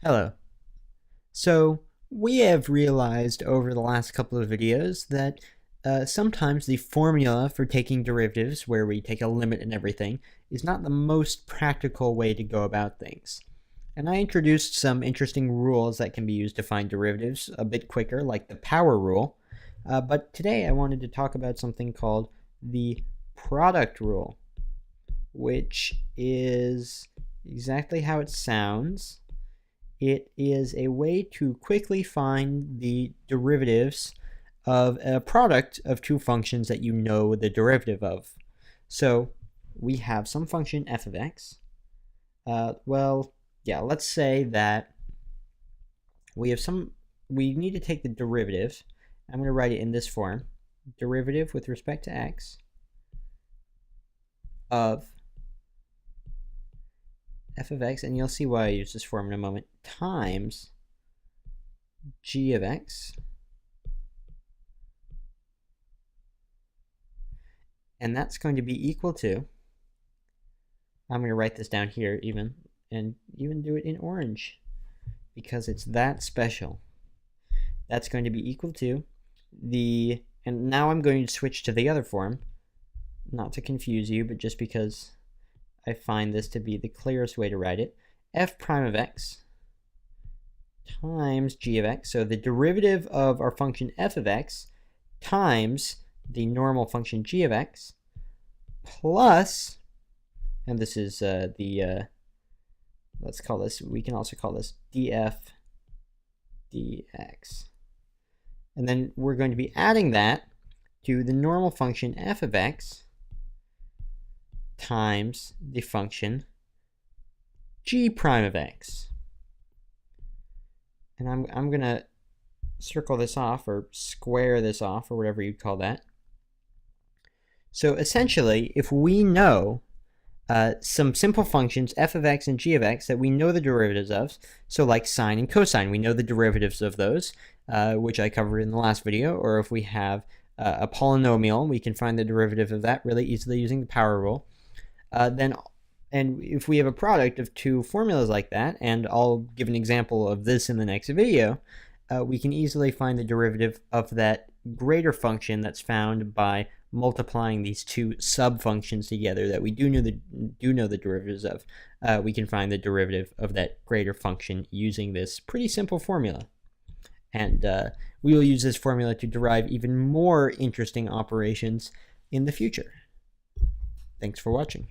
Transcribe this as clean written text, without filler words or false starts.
Hello. So we have realized over the last couple of videos that sometimes the formula for taking derivatives, where we take a limit and everything, is not the most practical way to go about things. And I introduced some interesting rules that can be used to find derivatives a bit quicker, like the power rule. But today I wanted to talk about something called the product rule, which is exactly how it sounds. It is a way to quickly find the derivatives of a product of two functions that you know the derivative of. So we have some function f of x. Let's say that we need to take the derivative. I'm going to write it in this form. Derivative with respect to x of f of x, and you'll see why I use this form in a moment, times g of x, and that's going to be equal to, I'm going to write this down here and even do it in orange because it's that special. That's going to be equal to and now I'm going to switch to the other form, not to confuse you, but just because I find this to be the clearest way to write it, f prime of x times g of x. So the derivative of our function f of x times the normal function g of x plus, and this is let's call this, we can also call this df dx. And then we're going to be adding that to the normal function f of x times the function g prime of x. And I'm going to circle this off, or square this off, or whatever you'd call that. So essentially, if we know some simple functions, f of x and g of x, that we know the derivatives of, so like sine and cosine, we know the derivatives of those, which I covered in the last video, or if we have a polynomial, we can find the derivative of that really easily using the power rule. And if we have a product of two formulas like that, and I'll give an example of this in the next video, we can easily find the derivative of that greater function that's found by multiplying these two sub-functions together that we do know the derivatives of. We can find the derivative of that greater function using this pretty simple formula. And we will use this formula to derive even more interesting operations in the future. Thanks for watching.